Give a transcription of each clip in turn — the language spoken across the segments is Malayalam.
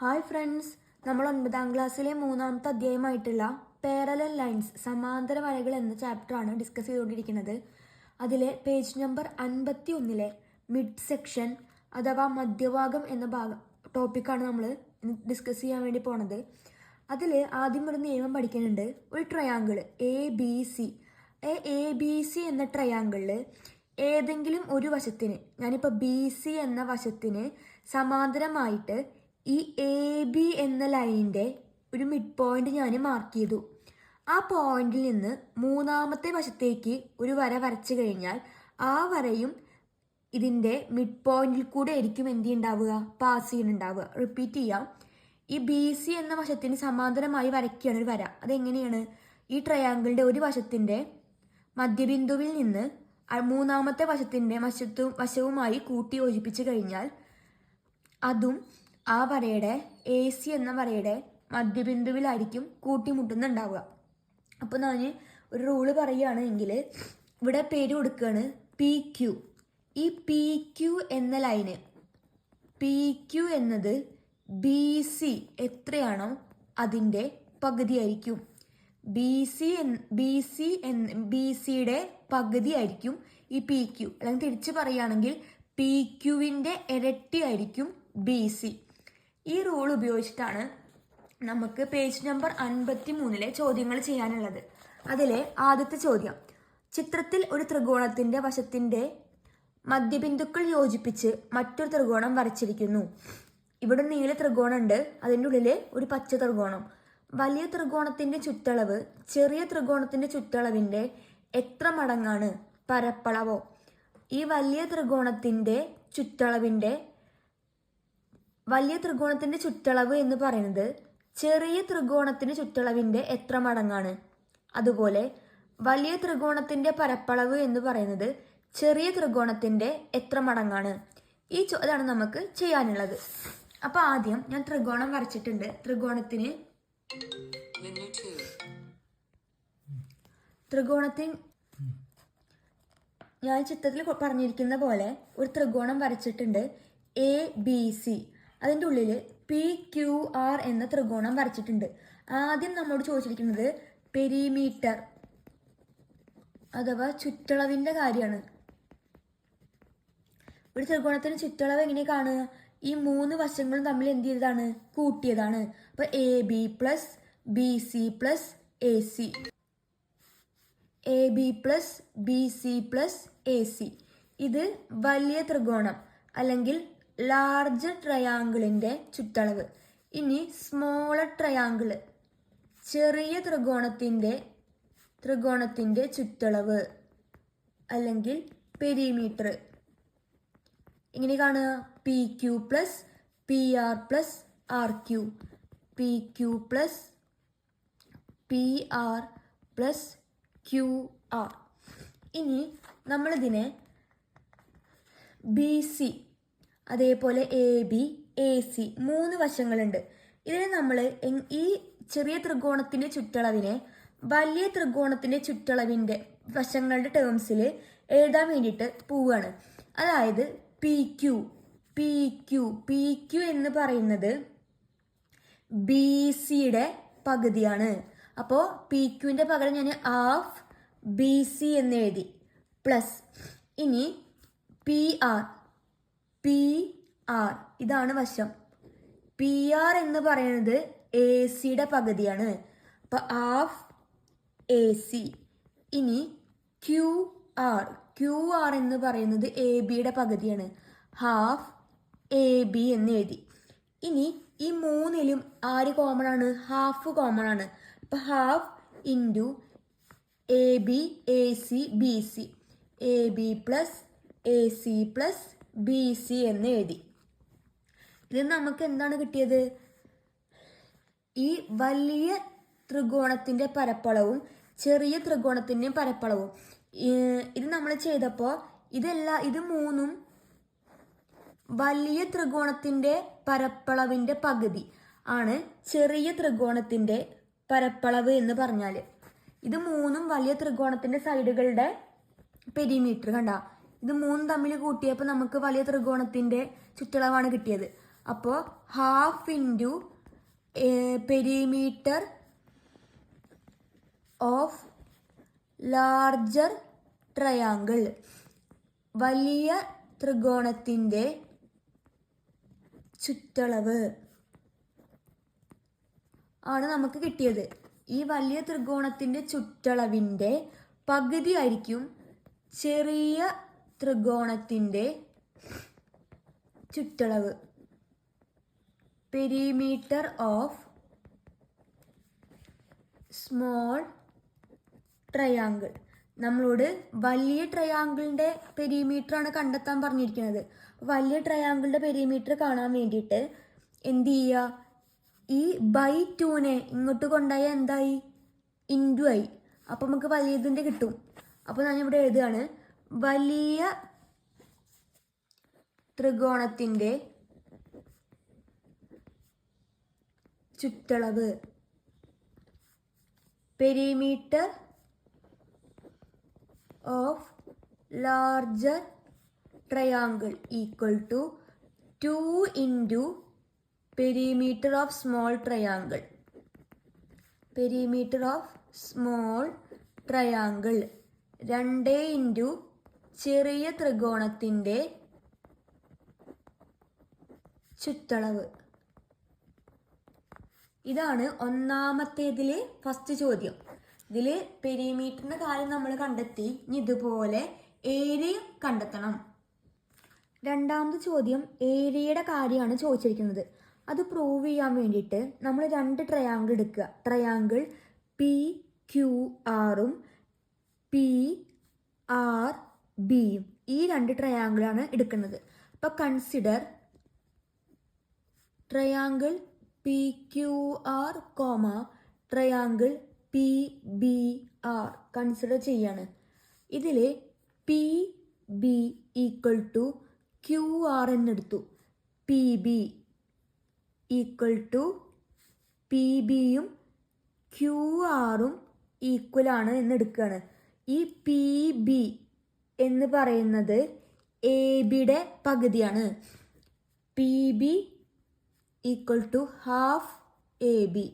ഹായ് ഫ്രണ്ട്സ്, നമ്മൾ 9ാം ക്ലാസ്സിലെ 3ാമത്തെ അധ്യായമായിട്ടുള്ള പാരലൽ ലൈൻസ് സമാന്തര വരകൾ എന്ന ചാപ്റ്ററാണ് ഡിസ്കസ് ചെയ്തുകൊണ്ടിരിക്കുന്നത്. അതിലെ പേജ് നമ്പർ 51 മിഡ് സെക്ഷൻ അഥവാ മധ്യഭാഗം എന്ന ടോപ്പിക്കാണ് നമ്മൾ ഡിസ്കസ് ചെയ്യാൻ വേണ്ടി പോണത്. അതിൽ ആദ്യം ഒരു നിയമം പഠിക്കുന്നുണ്ട്. ഒരു ട്രയാങ്കിൾ എ ബി സി എന്ന ട്രയാങ്കിളിൽ ഏതെങ്കിലും ഒരു വശത്തിന്, ഞാനിപ്പോൾ ബി സി എന്ന വശത്തിന് സമാന്തരമായിട്ട് ഈ എ ബി എന്ന ലൈനിൻ്റെ ഒരു മിഡ് പോയിന്റ് ഞാൻ മാർക്ക് ചെയ്തു. ആ പോയിന്റിൽ നിന്ന് മൂന്നാമത്തെ വശത്തേക്ക് ഒരു വര വരച്ചു കഴിഞ്ഞാൽ ആ വരയും ഇതിൻ്റെ മിഡ് പോയിന്റിൽ കൂടെ ആയിരിക്കും എന്ത് ഉണ്ടാവുക, പാസ് ചെയ്യുന്നുണ്ടാവുക. റിപ്പീറ്റ് ചെയ്യാം. ഈ ബി സി എന്ന വശത്തിന് സമാന്തരമായി വരയ്ക്കുകയാണ് ഒരു വര. അതെങ്ങനെയാണ്? ഈ ട്രയാങ്കിളിൻ്റെ ഒരു വശത്തിൻ്റെ മധ്യബിന്ദുവിൽ നിന്ന് മൂന്നാമത്തെ വശത്തിൻ്റെ വശവുമായി കൂട്ടി യോജിപ്പിച്ച് കഴിഞ്ഞാൽ അതും ആ വരയുടെ എ സി എന്ന വരയുടെ മധ്യബിന്ദുവിലായിരിക്കും കൂട്ടിമുട്ടുന്നുണ്ടാവുക. അപ്പോൾ ഞാൻ ഒരു റൂള് പറയുകയാണെങ്കിൽ ഇവിടെ പേര് കൊടുക്കുകയാണ് പി ക്യു. ഈ പി ക്യു എന്ന ലൈന്, പി ക്യു എന്നത് ബി സി എത്രയാണോ അതിൻ്റെ പകുതിയായിരിക്കും. ബി സിയുടെ പകുതിയായിരിക്കും ഈ പി ക്യു. അല്ലെങ്കിൽ തിരിച്ച് പറയുകയാണെങ്കിൽ പി ക്യുവിൻ്റെ ഇരട്ടിയായിരിക്കും ബി സി. ഈ റൂൾ ഉപയോഗിച്ചിട്ടാണ് നമുക്ക് പേജ് നമ്പർ 53 ചോദ്യങ്ങൾ ചെയ്യാനുള്ളത്. അതിലെ ആദ്യത്തെ ചോദ്യം: ചിത്രത്തിൽ ഒരു ത്രികോണത്തിൻ്റെ വശത്തിൻ്റെ മധ്യബിന്ദുക്കൾ യോജിപ്പിച്ച് മറ്റൊരു ത്രികോണം വരച്ചിരിക്കുന്നു. ഇവിടെ നീല ത്രികോണം ഉണ്ട്, അതിൻ്റെ ഉള്ളിൽ ഒരു പച്ച ത്രികോണം. വലിയ ത്രികോണത്തിൻ്റെ ചുറ്റളവ് ചെറിയ ത്രികോണത്തിൻ്റെ ചുറ്റളവിൻ്റെ എത്ര മടങ്ങാണ് പരപ്പളവോ? ഈ വലിയ ത്രികോണത്തിൻ്റെ ചുറ്റളവ് എന്ന് പറയുന്നത് ചെറിയ ത്രികോണത്തിന് ചുറ്റളവിൻ്റെ എത്ര മടങ്ങാണ്? അതുപോലെ വലിയ ത്രികോണത്തിൻ്റെ പരപ്പളവ് എന്ന് പറയുന്നത് ചെറിയ ത്രികോണത്തിൻ്റെ എത്ര മടങ്ങാണ്? അതാണ് നമുക്ക് ചെയ്യാനുള്ളത്. അപ്പോൾ ആദ്യം ഞാൻ ത്രികോണം വരച്ചിട്ടുണ്ട്. ഞാൻ ചിത്രത്തിൽ പറഞ്ഞിരിക്കുന്ന പോലെ ഒരു ത്രികോണം വരച്ചിട്ടുണ്ട്. എ ബി സി, അതിൻ്റെ ഉള്ളിൽ പി ക്യു ആർ എന്ന ത്രികോണം വരച്ചിട്ടുണ്ട്. ആദ്യം നമ്മോട് ചോദിച്ചിരിക്കുന്നത് പെരിമീറ്റർ അഥവാ ചുറ്റളവിൻ്റെ കാര്യമാണ്. ഒരു ത്രികോണത്തിന് ചുറ്റളവ് എങ്ങനെ കാണുക? ഈ മൂന്ന് വശങ്ങളും തമ്മിൽ എന്ത് ചെയ്തതാണ്? കൂട്ടിയതാണ്. അപ്പോൾ A B plus B C plus A C, A B plus B C plus A C. ഇത് വലിയ ത്രികോണം അല്ലെങ്കിൽ ലാർജ് ട്രയാങ്കിളിൻ്റെ ചുറ്റളവ്. ഇനി സ്മോളർ ട്രയാങ്കിള്, ചെറിയ ത്രികോണത്തിൻ്റെ ചുറ്റളവ് അല്ലെങ്കിൽ പെരിമീറ്റർ. ഇങ്ങനെ കാണുക: P Q plus P R plus R Q, P Q plus P R plus Q R. ഇനി നമ്മളിതിനെ ബി സി, അതേപോലെ എ ബി എ സി, മൂന്ന് വശങ്ങളുണ്ട്. ഇതിനെ നമ്മൾ ഈ ചെറിയ ത്രികോണത്തിൻ്റെ ചുറ്റളവിനെ വലിയ ത്രികോണത്തിൻ്റെ ചുറ്റളവിൻ്റെ വശങ്ങളുടെ ടേംസിൽ എഴുതാൻ വേണ്ടിയിട്ട് പോവുകയാണ്. അതായത് പി ക്യു എന്ന് പറയുന്നത് ബി സിയുടെ പകുതിയാണ്. അപ്പോൾ പി ക്യുവിൻ്റെ പകരം ഞാൻ ഹാഫ് ബി സി എന്ന് എഴുതി. പ്ലസ് ഇനി പി ആർ ഇതാണ് വശം. പി ആർ എന്ന് പറയുന്നത് എ സിയുടെ പകുതിയാണ്. അപ്പോൾ ഹാഫ് എ സി. ഇനി ക്യു ആർ എന്ന് പറയുന്നത് എ ബിയുടെ പകുതിയാണ്. ഹാഫ് എ ബി എന്ന് എഴുതി. ഇനി ഈ മൂന്നിലും ആര് കോമൺ ആണ്? ഹാഫ് കോമൺ ആണ്. അപ്പോൾ half into A B A C B C, A B plus A C plus B C എന്ന് എഴുതി. ഇത് നമുക്ക് എന്താണ് കിട്ടിയത്? ഈ വലിയ ത്രികോണത്തിൻ്റെ പരപ്പളവും ചെറിയ ത്രികോണത്തിൻ്റെയും പരപ്പളവും. ഇത് നമ്മൾ ചെയ്തപ്പോൾ ഇത് മൂന്നും വലിയ ത്രികോണത്തിൻ്റെ പരപ്പളവിൻ്റെ പകുതി ആണ് ചെറിയ ത്രികോണത്തിൻ്റെ പരപ്പളവ് എന്ന് പറഞ്ഞാൽ. ഇത് മൂന്നും വലിയ ത്രികോണത്തിൻ്റെ സൈഡുകളുടെ പെരിമീറ്റർ. കണ്ട, ഇത് മൂന്നും തമ്മിൽ കൂട്ടിയപ്പോൾ നമുക്ക് വലിയ ത്രികോണത്തിൻ്റെ ചുറ്റളവാണ് കിട്ടിയത്. അപ്പോൾ half into perimeter of larger triangle, വലിയ ത്രികോണത്തിൻ്റെ ചുറ്റളവ് ആണ് നമുക്ക് കിട്ടിയത്. ഈ വലിയ ത്രികോണത്തിൻ്റെ ചുറ്റളവിൻ്റെ പകുതി ആയിരിക്കും ചെറിയ ത്രികോണത്തിൻ്റെ ചുറ്റളവ്. Perimeter of small triangle. നമ്മളോട് വലിയ ട്രയാങ്കിളിൻ്റെ പെരിമീറ്റർ ആണ് കണ്ടെത്താൻ പറഞ്ഞിരിക്കുന്നത്. വലിയ ട്രയാങ്കിളിൻ്റെ പെരിമീറ്റർ കാണാൻ വേണ്ടിയിട്ട് എന്ത് ചെയ്യുക, ഈ ബൈ 2നെ ഇങ്ങോട്ട് കൊണ്ടായ എന്തായി, ഇൻറ്റു ആയി. അപ്പോൾ നമുക്ക് വലിയതിൻ്റെ കിട്ടും. അപ്പോൾ ഞാനിവിടെ എഴുതുകയാണ്, വലിയ ത്രികോണത്തിൻ്റെ ചുറ്റളവ്, perimeter of larger triangle equal to 2 into perimeter of small triangle. Perimeter of small triangle 2 into ചെറിയ ത്രികോണത്തിൻ്റെ ചുറ്റളവ്. ഇതാണ് ഒന്നാമത്തേതിൽ ഫസ്റ്റ് ചോദ്യം. ഇതിൽ പെരിമീറ്ററിൻ്റെ കാര്യം നമ്മൾ കണ്ടെത്തി. ഇനി ഇതുപോലെ ഏരിയ കണ്ടെത്തണം. രണ്ടാമത്തെ ചോദ്യം ഏരിയയുടെ കാര്യമാണ് ചോദിച്ചിരിക്കുന്നത്. അത് പ്രൂവ് ചെയ്യാൻ വേണ്ടിയിട്ട് നമ്മൾ 2 ട്രയാങ്കിൾ എടുക്കുക. ട്രയാങ്കിൾ പി ക്യു ആറും പി ആർ ബിയും. ഈ 2 ട്രയാങ്കിളാണ് എടുക്കുന്നത്. അപ്പോൾ consider triangle P Q R comma triangle P B R consider ചെയ്യാണ്. ഇതിൽ P B equal to Q R എന്നെടുത്തു. P B equal to P ബിയും ക്യു ആറും ഈക്വലാണ് എന്നെടുക്കുകയാണ്. ഈ പി ബി എന്ന് പറയുന്നത് എ ബിയുടെ പകുതിയാണ്. P B equal to half A B.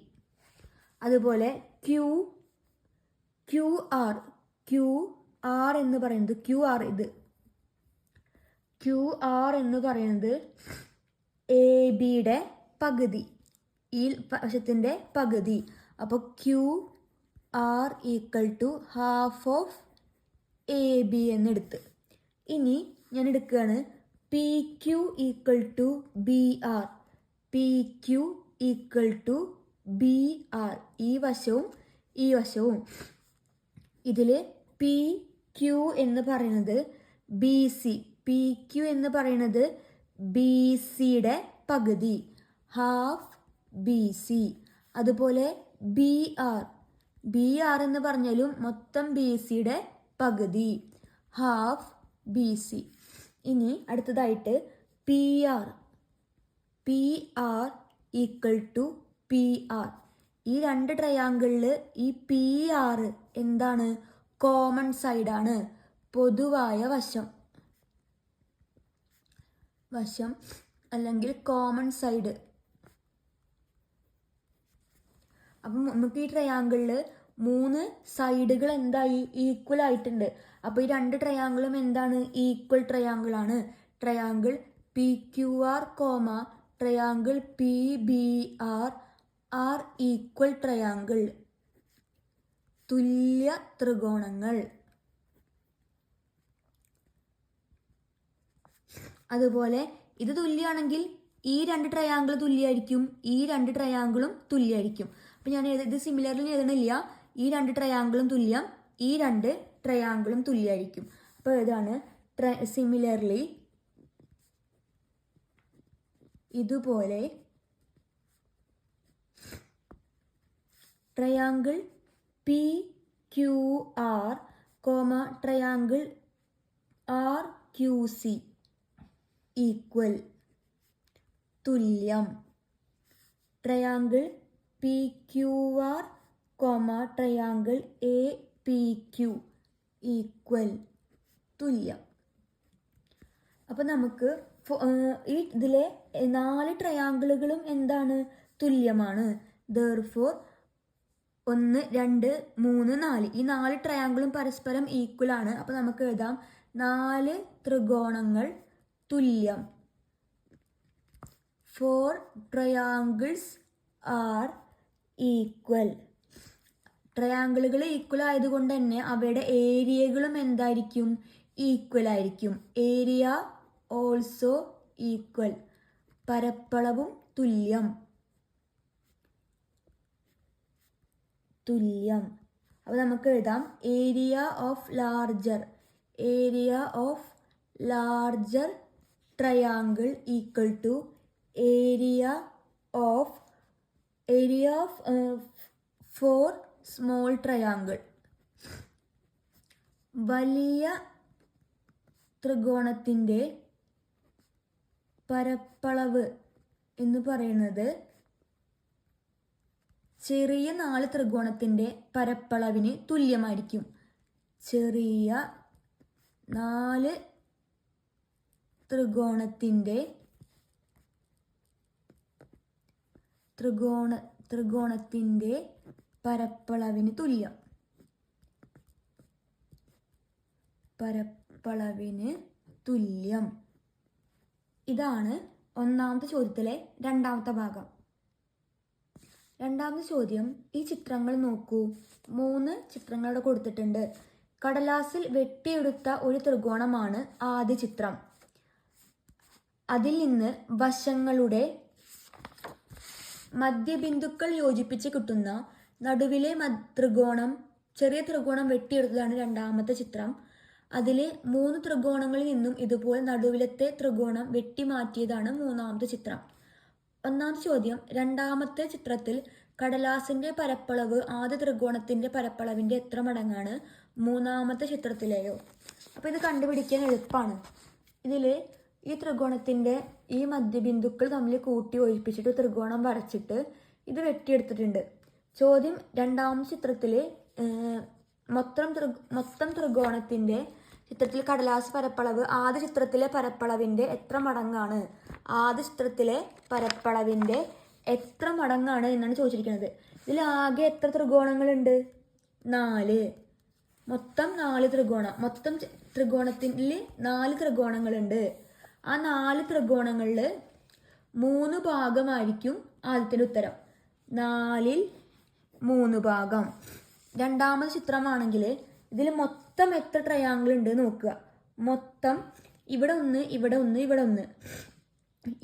അതുപോലെ ക്യു ആർ എന്ന് പറയുന്നത് ക്യു ആർ എന്ന് പറയുന്നത് എ ബിയുടെ പകുതി, ഈ വശത്തിൻ്റെ പകുതി. അപ്പോൾ Q R equal to half of A B എന്നെടുത്ത്. ഇനി ഞാൻ എടുക്കുകയാണ് P Q equal to B R. P Q equal to B R, ഈ വശവും ഈ വശവും. ഇതിൽ പി ക്യു എന്ന് പറയുന്നത് ബി സി. പി ക്യു എന്ന് പറയുന്നത് ബി സിയുടെ പകുതി, ഹാഫ് ബി സി. അതുപോലെ ബി ആർ എന്ന് പറഞ്ഞാലും മൊത്തം ബി സിയുടെ പകുതി, ഹാഫ് ബി സി. ഇനി അടുത്തതായിട്ട് P R equal to P R. ഈ 2 ട്രയാങ്കിളിൽ ഈ പി ആർ എന്താണ്, കോമൺ സൈഡാണ്, പൊതുവായ വശം അല്ലെങ്കിൽ കോമൺ സൈഡ്. അപ്പം നമുക്ക് ഈ ട്രയാങ്കിളിൽ 3 സൈഡുകൾ എന്തായി, ഈക്വൽ ആയിട്ടുണ്ട്. അപ്പോൾ ഈ 2 ട്രയാങ്കിളും എന്താണ്, ഈക്വൽ ട്രയാങ്കിളാണ്. Triangle P Q R comma triangle P B R equal triangle, തുല്യ ത്രികോണങ്ങൾ. അതുപോലെ ഇത് തുല്യമാണെങ്കിൽ ഈ 2 ട്രയാങ്കിൾ തുല്യമായിരിക്കും, ഈ 2 ട്രയാങ്കിളും തുല്യമായിരിക്കും. അപ്പം ഞാൻ ഇത് സിമിലർലി എഴുതണില്ല. ഈ 2 ട്രയാങ്കിളും തുല്യം, ഈ 2 ട്രയാങ്കിളും തുല്യമായിരിക്കും. അപ്പോൾ ഏതാണ് സിമിലർലി ഇതുപോലെ triangle P Q R comma triangle R Q C equal, തുല്യം. Triangle P Q R comma triangle A P Q equal, തുല്യം. അപ്പോൾ നമുക്ക് ഈ ഇതിലെ 4 ട്രയാങ്കിളുകളും എന്താണ്? തുല്യമാണ്. ദെർഫോർ 1 2 3 4 ഈ 4 ട്രയാങ്കിളും പരസ്പരം ഈക്വൽ ആണ്. അപ്പോൾ നമുക്ക് എഴുതാം 4 ത്രികോണങ്ങൾ തുല്യം. 4 ട്രയാങ്കിൾസ് ആർ ഈക്വൽ. ട്രയാങ്കിളുകൾ ഈക്വൽ ആയതുകൊണ്ട് തന്നെ അവയുടെ ഏരിയകളും എന്തായിരിക്കും? ഈക്വൽ ആയിരിക്കും. Area also equal. പരപ്പളവും തുല്യം. അപ്പോൾ നമുക്ക് എഴുതാം area of larger triangle equal to area of 4 small triangle. വലിയ ത്രികോണത്തിൻ്റെ പരപ്പളവ് എന്ന് പറയുന്നത് ചെറിയ 4 ത്രികോണത്തിൻ്റെ പരപ്പളവിന് തുല്യമായിരിക്കും. ചെറിയ 4 ത്രികോണത്തിൻ്റെ പരപ്പളവിന് തുല്യം. ഇതാണ് ഒന്നാമത്തെ ചോദ്യത്തിലെ രണ്ടാമത്തെ ഭാഗം. രണ്ടാമത്തെ ചോദ്യം, ഈ ചിത്രങ്ങൾ നോക്കൂ. 3 ചിത്രങ്ങൾ അവിടെ കൊടുത്തിട്ടുണ്ട്. കടലാസിൽ വെട്ടിയെടുത്ത ഒരു ത്രികോണമാണ് ആദ്യ ചിത്രം. അതിൽ നിന്ന് വശങ്ങളുടെ മധ്യബിന്ദുക്കൾ യോജിപ്പിച്ച് കിട്ടുന്ന നടുവിലെ ചെറിയ ത്രികോണം വെട്ടിയെടുത്തതാണ് രണ്ടാമത്തെ ചിത്രം. അതിൽ 3 ത്രികോണങ്ങളിൽ നിന്നും ഇതുപോലെ നടുവിലത്തെ ത്രികോണം വെട്ടിമാറ്റിയതാണ് മൂന്നാമത്തെ ചിത്രം. ഒന്നാമത്തെ ചോദ്യം, രണ്ടാമത്തെ ചിത്രത്തിൽ കടലാസിൻ്റെ പരപ്പളവ് ആദ്യ ത്രികോണത്തിൻ്റെ പരപ്പളവിൻ്റെ എത്ര മടങ്ങാണ്? മൂന്നാമത്തെ ചിത്രത്തിലെയോ? അപ്പോൾ ഇത് കണ്ടുപിടിക്കാൻ എളുപ്പമാണ്. ഇതിൽ ഈ ത്രികോണത്തിൻ്റെ ഈ മധ്യബിന്ദുക്കൾ തമ്മിൽ കൂട്ടി യോജിപ്പിച്ചിട്ട് ത്രികോണം വരച്ചിട്ട് ഇത് വെട്ടിയെടുത്തിട്ടുണ്ട്. ചോദ്യം, രണ്ടാമത്തെ ചിത്രത്തിൽ മൊത്തം ത്രികോണത്തിൻ്റെ ചിത്രത്തിൽ കടലാസ് പരപ്പളവ് ആദ്യ ചിത്രത്തിലെ പരപ്പളവിൻ്റെ എത്ര മടങ്ങാണ്? ആദ്യ ചിത്രത്തിലെ പരപ്പളവിൻ്റെ എത്ര മടങ്ങാണ് എന്നാണ് ചോദിച്ചിരിക്കുന്നത്. ഇതിൽ ആകെ എത്ര ത്രികോണങ്ങളുണ്ട്? 4. മൊത്തം 4 ത്രികോണം. മൊത്തം ത്രികോണത്തിൽ 4 ത്രികോണങ്ങളുണ്ട്. ആ 4 ത്രികോണങ്ങളിൽ 3 ഭാഗമായിരിക്കും ആദ്യത്തെ ഉത്തരം. 4ൽ 3 ഭാഗം. രണ്ടാമത് ചിത്രമാണെങ്കിൽ ഇതിൽ മൊത്തം എത്ര ട്രയാങ്കിൾ ഉണ്ട് നോക്കുക. മൊത്തം ഇവിടെ 1, ഇവിടെ 1, ഇവിടെ 1.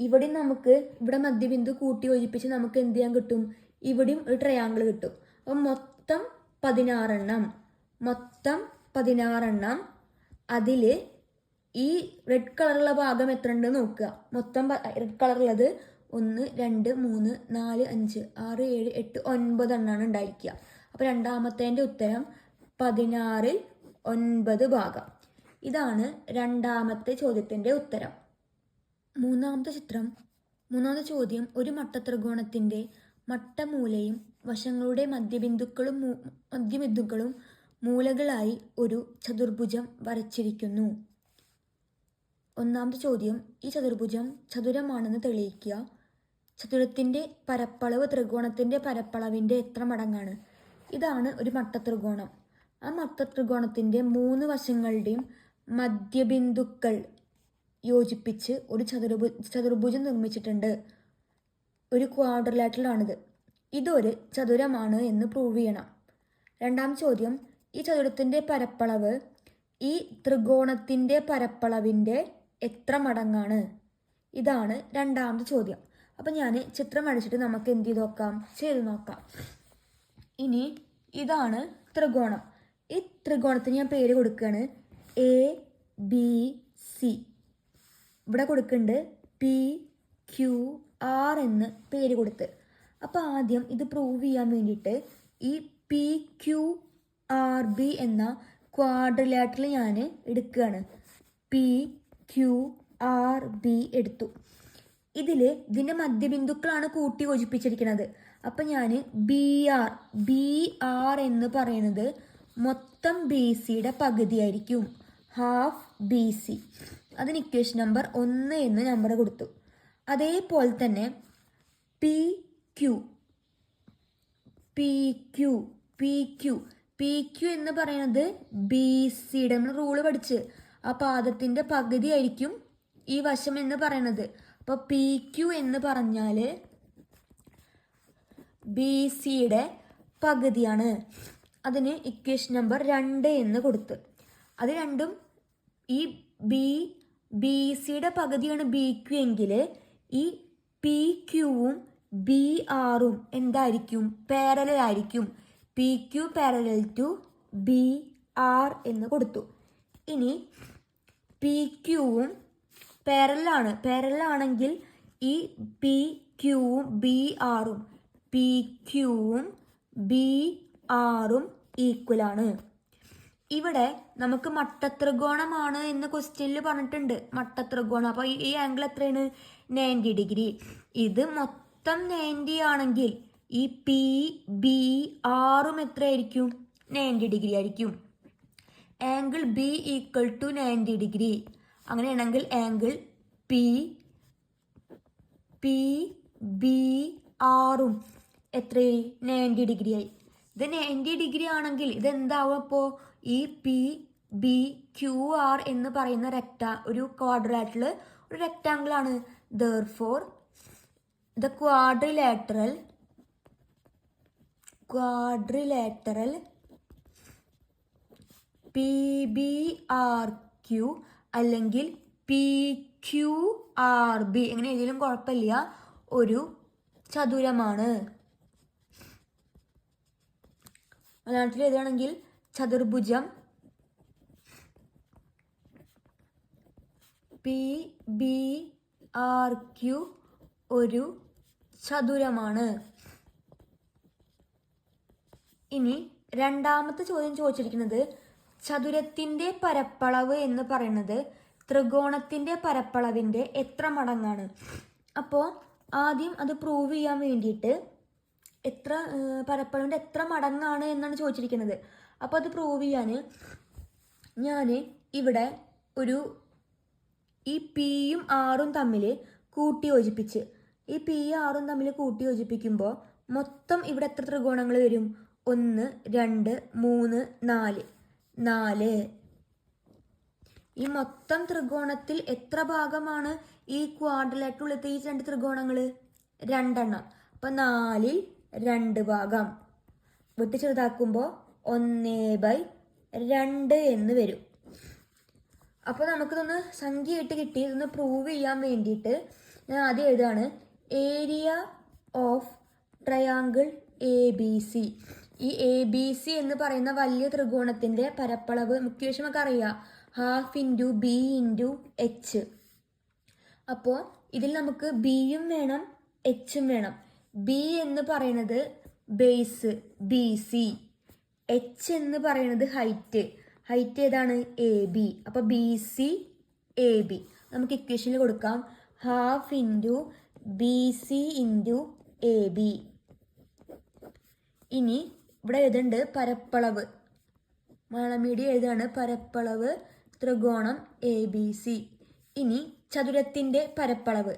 ഇവിടെ നമുക്ക് ഇവിടെ മധ്യബിന്ദു കൂട്ടി യോജിപ്പിച്ച് നമുക്ക് എന്ത് ചെയ്യാൻ കിട്ടും? ഇവിടെയും ഒരു ട്രയാങ്കിൾ കിട്ടും. അപ്പം മൊത്തം 16 എണ്ണം. അതിൽ ഈ റെഡ് കളറുള്ള ഭാഗം എത്ര ഉണ്ട് നോക്കുക. മൊത്തം റെഡ് കളറുള്ളത് 1 2 3 4 5 6 7 8 9 എണ്ണമാണ് ഉണ്ടായിരിക്കുക. അപ്പോൾ രണ്ടാമത്തേൻ്റെ ഉത്തരം 16ൽ 9 ഭാഗം. ഇതാണ് രണ്ടാമത്തെ ചോദ്യത്തിൻ്റെ ഉത്തരം. മൂന്നാമത്തെ ചോദ്യം, ഒരു മട്ടത്രികോണത്തിൻ്റെ മട്ടമൂലയും വശങ്ങളുടെ മധ്യബിന്ദുക്കളും മൂലകളായി ഒരു ചതുർഭുജം വരച്ചിരിക്കുന്നു. ഒന്നാമത്തെ ചോദ്യം, ഈ ചതുർഭുജം ചതുരമാണെന്ന് തെളിയിക്കുക. ചതുരത്തിൻ്റെ പരപ്പളവ് ത്രികോണത്തിൻ്റെ പരപ്പളവിൻ്റെ എത്ര മടങ്ങാണ്? ഇതാണ് ഒരു മട്ടത്രികോണം. ആ മട്ടത്രികോണത്തിൻ്റെ 3 വശങ്ങളുടെയും മധ്യബിന്ദുക്കൾ യോജിപ്പിച്ച് ഒരു ചതുർഭുജം നിർമ്മിച്ചിട്ടുണ്ട്. ഒരു ക്വാഡ്രിലാറ്ററലാണിത്. ഇതൊരു ചതുരമാണ് എന്ന് പ്രൂവ് ചെയ്യണം. രണ്ടാം ചോദ്യം, ഈ ചതുരത്തിൻ്റെ പരപ്പളവ് ഈ ത്രികോണത്തിൻ്റെ പരപ്പളവിൻ്റെ എത്ര മടങ്ങാണ്? ഇതാണ് രണ്ടാമത്തെ ചോദ്യം. അപ്പം ഞാൻ ചിത്രം വരച്ചിട്ട് നമുക്ക് എന്ത് ചെയ്ത് നോക്കാം. ഇനി ഇതാണ് ത്രികോണം. ഈ ത്രികോണത്തിന് ഞാൻ പേര് കൊടുക്കുകയാണ് ABC. ഇവിടെ കൊടുക്കുന്നുണ്ട് PQR എന്ന് പേര് കൊടുത്ത്. അപ്പോൾ ആദ്യം ഇത് പ്രൂവ് ചെയ്യാൻ വേണ്ടിയിട്ട് ഈ PQRB എന്ന ക്വാഡ്രിലാറ്ററൽ ഞാൻ എടുക്കുകയാണ്. PQRB എടുത്തു. ഇതിൻ്റെ മധ്യബിന്ദുക്കളാണ് കൂട്ടി യോജിപ്പിച്ചിരിക്കുന്നത്. അപ്പം ഞാൻ BR എന്ന് പറയുന്നത് മൊത്തം BCയുടെ പകുതിയായിരിക്കും. Half BC. അതിന് ഇക്വേഷൻ നമ്പർ 1 എന്ന് നമ്പർ കൊടുത്തു. അതേപോലെ തന്നെ P Q P Q P Q P Q എന്ന് പറയുന്നത് ബി സിയുടെ, നമ്മൾ റൂള് പഠിച്ച് ആ പാദത്തിൻ്റെ പകുതി ആയിരിക്കും ഈ വശം എന്ന് പറയുന്നത്. അപ്പോൾ പി ക്യു എന്ന് പറഞ്ഞാൽ ബി സിയുടെ പകുതിയാണ്. അതിന് ഇക്വേഷൻ നമ്പർ 2 എന്ന് കൊടുത്ത്, അത് രണ്ടും ഈ ബി സിയുടെ പകുതിയാണ് ബി ക്യു എങ്കിൽ ഈ പി ക്യുവും ബി ആറും എന്തായിരിക്കും? പാരലൽ ആയിരിക്കും. P Q parallel to B R എന്ന് കൊടുത്തു. ഇനി പി ക്യുവും പാരലാണെങ്കിൽ ഈ പി ക്യുവും ബി ആറും ഈക്വലാണ്. ഇവിടെ നമുക്ക് മട്ടത്രികോണമാണ് എന്ന് ക്വസ്റ്റ്യനിൽ പറഞ്ഞിട്ടുണ്ട്. മട്ടത്രികോണം, അപ്പോൾ ഈ ആംഗിൾ എത്രയാണ്? 90 ഡിഗ്രി. ഇത് മൊത്തം 90 ആണെങ്കിൽ ഈ പി ബി ആറും എത്രയായിരിക്കും? 90 ഡിഗ്രി ആയിരിക്കും. Angle B equal to 90 degree. അങ്ങനെയാണെങ്കിൽ ആംഗിൾ പി ബി ആറും എത്രയായി? 90 ഡിഗ്രി ആയി. ഇത് 90 ഡിഗ്രി ആണെങ്കിൽ ഇതെന്താവും? അപ്പോൾ ഈ പി ബി ക്യു ആർ എന്ന് പറയുന്ന ഒരു ക്വാഡ്രിലാറ്ററൽ ഒരു റെക്റ്റാങ്കിൾ ആണ്. Therefore the quadrilateral P B R Q അല്ലെങ്കിൽ പി ക്യു ആർ ബി, എങ്ങനെ ഏതെങ്കിലും കുഴപ്പമില്ല, ഒരു ചതുരമാണ്. മലയാളത്തിൽ എഴുതുകയാണെങ്കിൽ ചതുർഭുജം പി ബി ആർ ക്യു ഒരു ചതുരമാണ്. ഇനി രണ്ടാമത്തെ ചോദ്യം ചോദിച്ചിരിക്കുന്നത് ചതുരത്തിൻ്റെ പരപ്പളവ് എന്ന് പറയുന്നത് ത്രികോണത്തിൻ്റെ പരപ്പളവിൻ്റെ എത്ര മടങ്ങാണ്. അപ്പോൾ ആദ്യം അത് പ്രൂവ് ചെയ്യാൻ വേണ്ടിയിട്ട് പരപ്പളവിൻ്റെ എത്ര മടങ്ങാണ് എന്നാണ് ചോദിച്ചിരിക്കുന്നത്. അപ്പോൾ അത് പ്രൂവ് ചെയ്യാൻ ഞാൻ ഇവിടെ ഈ പിയും ആറും തമ്മിൽ കൂട്ടി യോജിപ്പിക്കുമ്പോൾ മൊത്തം ഇവിടെ എത്ര ത്രികോണങ്ങൾ വരും? 1 2 3 4. ഈ മൊത്തം ത്രികോണത്തിൽ എത്ര ഭാഗമാണ് ഈ ക്വാഡ്രിലാറ്ററിലത്തെ ഈ 2 ത്രികോണങ്ങൾ? 2 എണ്ണം. അപ്പം 4ൽ 2 ഭാഗം വെട്ടി ചെറുതാക്കുമ്പോൾ 1/2 എന്ന് വരും. അപ്പോൾ നമുക്കിതൊന്ന് സംഖ്യയായിട്ട് കിട്ടി. ഇതൊന്ന് പ്രൂവ് ചെയ്യാൻ വേണ്ടിയിട്ട് ഞാൻ ആദ്യം എഴുതാണ് area of triangle A B C. ഈ എ ബി സി എന്ന് പറയുന്ന വലിയ ത്രികോണത്തിൻ്റെ പരപ്പളവ് ഇക്വേഷൻ നമുക്ക് അറിയാം, 1/2 ഇൻറ്റു ബി ഇൻറ്റു എച്ച്. അപ്പോൾ ഇതിൽ നമുക്ക് ബിയും വേണം എച്ചും വേണം. ബി എന്ന് പറയുന്നത് ബേസ് ബി സി, എച്ച് എന്ന് പറയുന്നത് ഹൈറ്റ് ഏതാണ്? A B. അപ്പോൾ ബി സി എ ബി നമുക്ക് ഇക്വേഷനിൽ കൊടുക്കാം 1/2 into B C into A B. ഇനി ഇവിടെ എഴുതുന്നുണ്ട് പരപ്പളവ്, മലയാളം മീഡിയം എഴുതാണ് പരപ്പളവ് ത്രികോണം എ ബി സി. ഇനി ചതുരത്തിൻ്റെ പരപ്പളവ്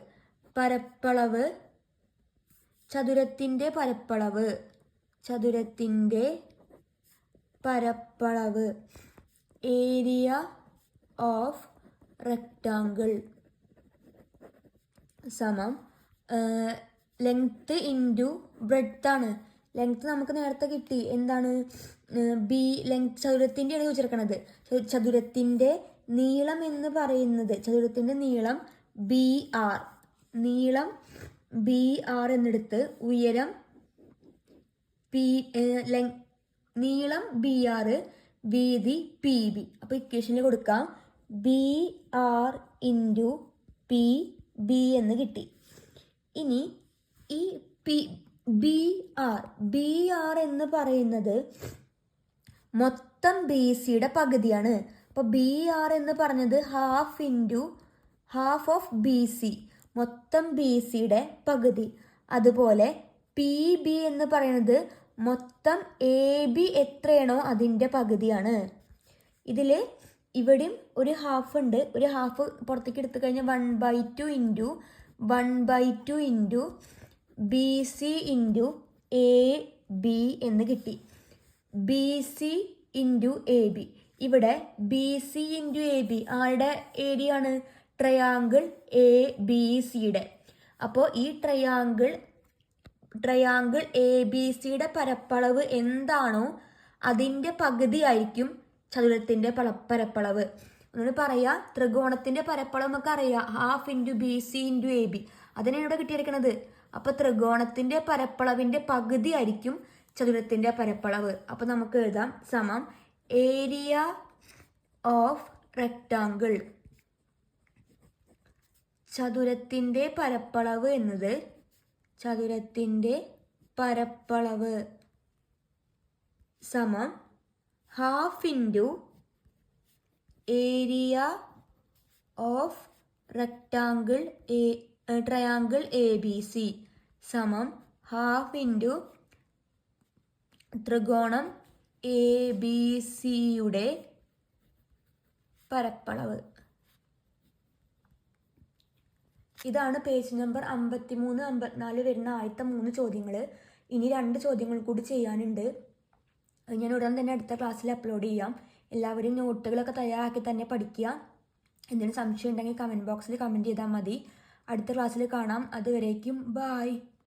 ഏരിയ ഓഫ് റെക്റ്റാങ്കിൾ സമം ലെങ്ത് ഇൻറ്റു ബ്രെഡ്ത്ത് ആണ്. ലെങ്ത് നമുക്ക് നേരത്തെ കിട്ടി, എന്താണ്? ചതുരത്തിൻ്റെയാണ് ചോദിച്ചിരിക്കണത്. ചതുരത്തിൻ്റെ നീളം എന്ന് പറയുന്നത്, ചതുരത്തിൻ്റെ നീളം ബി ആർ എന്നെടുത്ത് ഉയരം നീളം ബി ആർ, വീതി പി ബി. അപ്പോൾ ഇക്വേഷനിൽ കൊടുക്കാം B R into P B എന്ന് കിട്ടി. ഇനി ഈ ബി ആർ എന്ന് പറയുന്നത് മൊത്തം ബി സിയുടെ പകുതിയാണ്. അപ്പോൾ ബി ആർ എന്ന് പറഞ്ഞത് 1/2 ഓഫ് ബി സി, മൊത്തം ബി സിയുടെ പകുതി. അതുപോലെ പി ബി എന്ന് പറയുന്നത് മൊത്തം എ ബി എത്രയാണോ അതിൻ്റെ പകുതിയാണ്. ഇതിൽ ഇവിടെയും ഒരു ഹാഫ് ഉണ്ട്. ഒരു ഹാഫ് പുറത്തേക്ക് എടുത്തു കഴിഞ്ഞാൽ 1/2 into 1/2 into B C into A B എന്ന് കിട്ടി. B C into A B. ഇവിടെ B C into A B ആരുടെ ഏരിയ ആണ്? ട്രയാങ്കിൾ എ ബി സിയുടെ. അപ്പോൾ ഈ ട്രയാങ്കിൾ എ ബി സിയുടെ പരപ്പളവ് എന്താണോ അതിൻ്റെ പകുതി ആയിരിക്കും ചതുരത്തിൻ്റെ പരപ്പളവ്. ഒന്നുകൂടി പറയാം, ത്രികോണത്തിൻ്റെ പരപ്പളവ് നമുക്ക് അറിയാം, half into B C into A B. അതിനാണ് ഇവിടെ കിട്ടിയിരിക്കുന്നത്. അപ്പോൾ ത്രികോണത്തിൻ്റെ പരപ്പളവിൻ്റെ പകുതി ആയിരിക്കും ചതുരത്തിൻ്റെ പരപ്പളവ്. അപ്പോൾ നമുക്ക് എഴുതാം സമം ഏരിയ ഓഫ് റെക്ടാങ്കിൾ. ചതുരത്തിൻ്റെ പരപ്പളവ് എന്നത് സമം half into area of triangle A B C സമം ഹാഫ് ഇൻറ്റു ത്രികോണം എ ബി സിയുടെ പരപ്പളവ്. ഇതാണ് പേജ് നമ്പർ 53, 54 വരുന്ന ആദ്യത്തെ 3 ചോദ്യങ്ങൾ. ഇനി 2 ചോദ്യങ്ങൾ കൂടി ചെയ്യാനുണ്ട്. ഞാൻ ഉടൻ തന്നെ അടുത്ത ക്ലാസ്സിൽ അപ്ലോഡ് ചെയ്യാം. എല്ലാവരും നോട്ടുകളൊക്കെ തയ്യാറാക്കി തന്നെ പഠിക്കുക. എന്തെങ്കിലും സംശയം ഉണ്ടെങ്കിൽ കമൻറ്റ് ബോക്സിൽ കമൻറ്റ് ചെയ്താൽ മതി. അടുത്ത ക്ലാസ്സിൽ കാണാം. അതുവരേക്കും ബായ്.